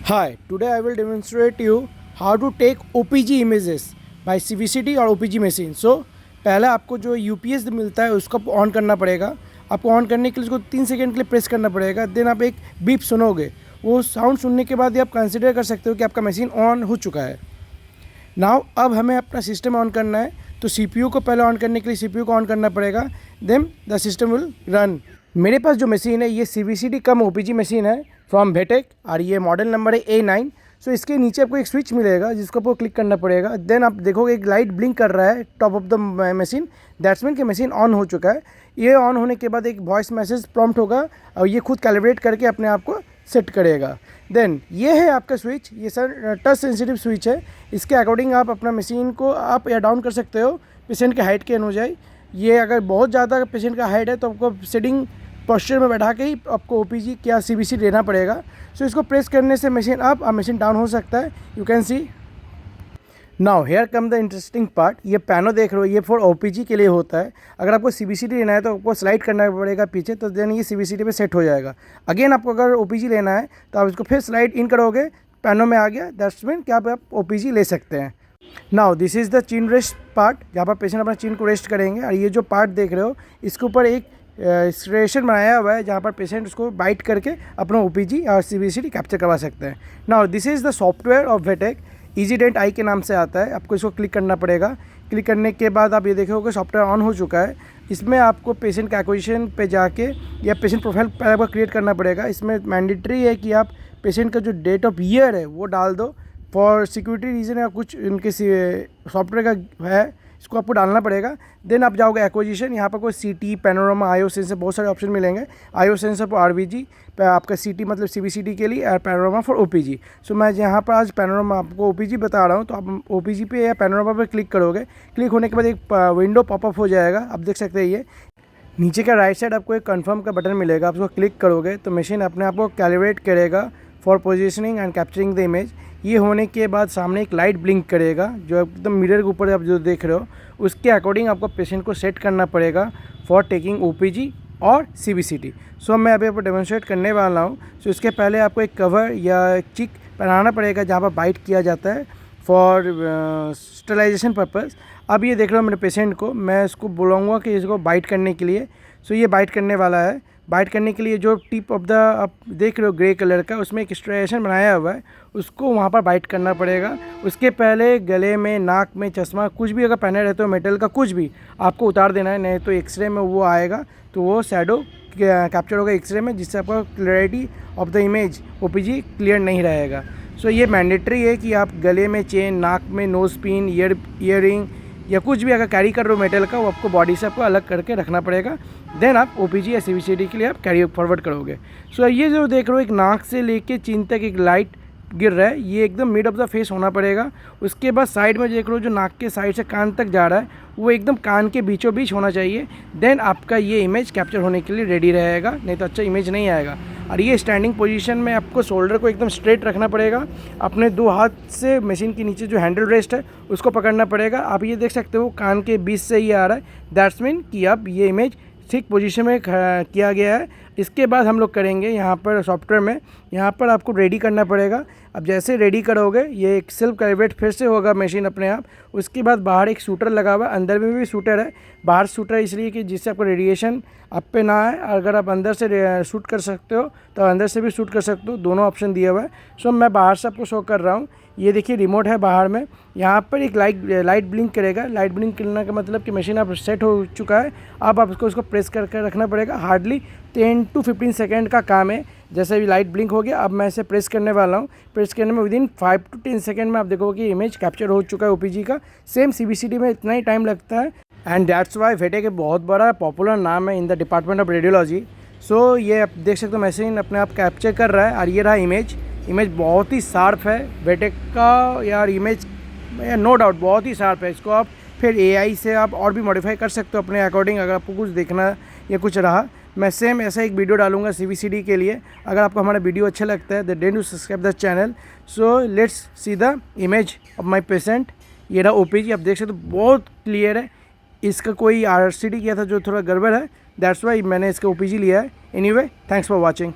Hi, today I will demonstrate you how to take OPG images by CVCT और OPG machine. So पहले आपको जो UPS मिलता है उसको ऑन करना पड़ेगा. आपको ऑन करने के लिए उसको 3 सेकंड के लिए प्रेस करना पड़ेगा. देन आप एक बीप सुनोगे. वो साउंड सुनने के बाद ही आप कंसिडर कर सकते हो कि आपका मशीन ऑन हो चुका है. नाउ अब हमें अपना सिस्टम ऑन करना है. तो CPU को पहले ऑन करने के लिए CPU को ऑन करना पड़ेगा. Then the system will run. मेरे पास जो मशीन है ये CVCT कम OPG मशीन है फ्रॉम वेटेक और ये मॉडल नंबर है A9. सो इसके नीचे आपको एक स्विच मिलेगा जिसको आपको क्लिक करना पड़ेगा. देन आप देखोगे एक लाइट ब्लिंक कर रहा है top of the machine. That's mean कि मशीन ऑन हो चुका है. ये ऑन होने के बाद एक वॉइस मैसेज प्रॉम्प्ट होगा और ये खुद कैलिब्रेट करके अपने आप को सेट करेगा. देन ये है आपका स्विच. ये सर टच सेंसिटिव स्विच है. इसके अकॉर्डिंग आप अपना मशीन को अप या डाउन कर सकते हो पेशेंट के हाइट के अनुसार. ये अगर बहुत ज़्यादा पेशेंट का हाइट है तो आपको सेटिंग पोस्चर में बैठा के ही आपको OPG क्या CVCT लेना पड़ेगा. सो इसको प्रेस करने से मशीन अप और मशीन डाउन हो सकता है. You can see. Now here come the interesting part. ये पैनो देख रहे हो ये फॉर OPG के लिए होता है. अगर आपको CVCT लेना है तो आपको स्लाइड करना पड़ेगा पीछे, तो देन ये CVCT पे सेट हो जाएगा. अगेन आपको अगर OPG लेना है तो आप इसको फिर स्लाइड इन करोगे, पैनो में आ गया. दैट्स मीन कि आप OPG ले सकते हैं. Now this is the chin rest part, जहाँ पर पेशेंट अपना चिन को रेस्ट करेंगे. और ये जो पार्ट देख रहे हो इसके ऊपर एक स्ट्रेशन बनाया हुआ है जहाँ पर पेशेंट उसको बाइट करके अपना OPG और CVCT कैप्चर करवा सकते हैं. Now this is the software of Vatech. EasyDent I के नाम से आता है. आपको इसको क्लिक करना पड़ेगा. क्लिक करने के बाद आप ये देखोगे सॉफ्टवेयर ऑन हो चुका है. इसमें आपको पेशेंट के एक्विजिशन पे जाके या पेशेंट प्रोफाइल पहले आपको क्रिएट करना पड़ेगा. इसमें मैंडेटरी है कि आप पेशेंट का जो डेट ऑफ ईयर है वो डाल दो. फॉर सिक्योरिटी रीज़न या कुछ इनके सॉफ्टवेयर का है, इसको आपको डालना पड़ेगा. देन आप जाओगे एक्विजिशन. यहाँ पर कोई CT, पैनोरामा, IO सेंसर बहुत सारे ऑप्शन मिलेंगे. IO सेंसर फॉर RVG, आपका CT मतलब CVCT के लिए, और पैनोरामा फॉर OPG. सो मैं यहाँ पर आज पैनोरामा आपको OPG बता रहा हूँ. तो आप OPG पे या पैनोरामा पे क्लिक करोगे. क्लिक होने के बाद एक विंडो पॉपअप हो जाएगा. आप देख सकते हैं ये नीचे का राइट साइड आपको एक कन्फर्म का बटन मिलेगा. आप उसको क्लिक करोगे तो मशीन अपने आप को कैलिब्रेट करेगा for positioning and capturing the image. ये होने के बाद सामने एक लाइट ब्लिंक करेगा जो एकदम मिरर के ऊपर आप जो देख रहे हो. उसके अकॉर्डिंग आपको पेशेंट को सेट करना पड़ेगा फॉर टेकिंग OPG और CVCT. सो मैं अभी आपको डेमोन्स्ट्रेट करने वाला हूँ. सो इसके पहले आपको एक कवर या चिक पहनाना पड़ेगा जहाँ पर बाइट किया जाता है फॉर स्टरलाइजेशन पर्पज़. अब ये देख रहे हो मेरे पेशेंट को, मैं इसको बुलाऊँगा कि इसको बाइट करने के लिए. सो ये बाइट करने वाला है. बाइट करने के लिए जो टिप ऑफ द आप देख रहे हो ग्रे कलर का, उसमें एक स्ट्रेशन बनाया हुआ है, उसको वहाँ पर बाइट करना पड़ेगा. उसके पहले गले में, नाक में चश्मा कुछ भी अगर पहने रहते हो मेटल का कुछ भी आपको उतार देना है. नहीं तो एक्सरे में वो आएगा तो वो शैडो कैप्चर होगा एक्सरे में, जिससे आपका clarity of the image OPG clear नहीं रहेगा. सो ये मैंडेटरी है कि आप गले में चेन, नाक में नोज पिन, ईयरिंग या कुछ भी अगर कैरी कर रहे हो मेटल का, वो आपको बॉडी से आपको अलग करके रखना पड़ेगा. देन आप OPG या CVCT के लिए आप कैरी फॉरवर्ड करोगे. सो ये जो देख रहे हो एक नाक से लेके चिन तक एक लाइट गिर रहा है, ये एकदम मिड ऑफ द फेस होना पड़ेगा. उसके बाद साइड में देख रहे हो जो नाक के साइड से कान तक जा रहा है वो एकदम कान के बीचों बीच होना चाहिए. देन आपका ये इमेज कैप्चर होने के लिए रेडी रहेगा, नहीं तो अच्छा इमेज नहीं आएगा. और ये स्टैंडिंग पोजीशन में आपको शोल्डर को एकदम स्ट्रेट रखना पड़ेगा. अपने 2 हाथ से मशीन के नीचे जो हैंडल रेस्ट है उसको पकड़ना पड़ेगा. आप ये देख सकते हो कान के बीच से ही आ रहा है. दैट्स मीन कि अब ये इमेज ठीक पोजीशन में किया गया है. इसके बाद हम लोग करेंगे यहाँ पर सॉफ्टवेयर में, यहाँ पर आपको रेडी करना पड़ेगा. अब जैसे रेडी करोगे ये एक सेल्फ कैलिब्रेट फिर से होगा मशीन अपने आप. उसके बाद बाहर एक शूटर लगा हुआ है, अंदर में भी शूटर है. बाहर शूटर इसलिए कि जिससे आपको रेडिएशन आप पे ना आए. अगर आप अंदर से शूट कर सकते हो तो अंदर से भी शूट कर सकते हो, दोनों ऑप्शन दिया हुआ है. सो मैं बाहर से आपको शो कर रहा हूँ. ये देखिए रिमोट है बाहर में. यहाँ पर एक लाइट ब्लिंक करेगा. लाइट ब्लिंक करने का मतलब कि मशीन आप सेट हो चुका है. अब आप उसको प्रेस करके रखना पड़ेगा. हार्डली 10 to 15 सेकेंड का काम है. जैसे भी लाइट ब्लिंक हो गया, अब मैं इसे प्रेस करने वाला हूँ. प्रेस करने में विदिन 5 to 10 सेकेंड में आप देखोगे कि इमेज कैप्चर हो चुका है OPG का. सेम CVCT में इतना ही टाइम लगता है. एंड दैट्स वाई वेटेक एक बहुत बड़ा पॉपुलर नाम है in the department of radiology. So ये आप देख सकते हो मशीन अपने आप कैप्चर कर रहा है. और ये रहा इमेज बहुत ही शार्प है वेटेक का यार. इमेज नो डाउट बहुत ही शार्प है. इसको आप फिर AI से आप और भी मॉडिफाई कर सकते हो अपने अकॉर्डिंग, अगर आपको कुछ देखना या कुछ रहा. मैं सेम ऐसा एक वीडियो डालूंगा CVCT के लिए. अगर आपको हमारा वीडियो अच्छा लगता है then do subscribe the channel. So let's see the image of my patient. ये रहा OPG. आप देख सकते हो बहुत क्लियर है. इसका कोई RCT किया था जो थोड़ा गड़बड़ है. दैट्स वाई मैंने इसका OPG लिया है. Anyway thanks for watching.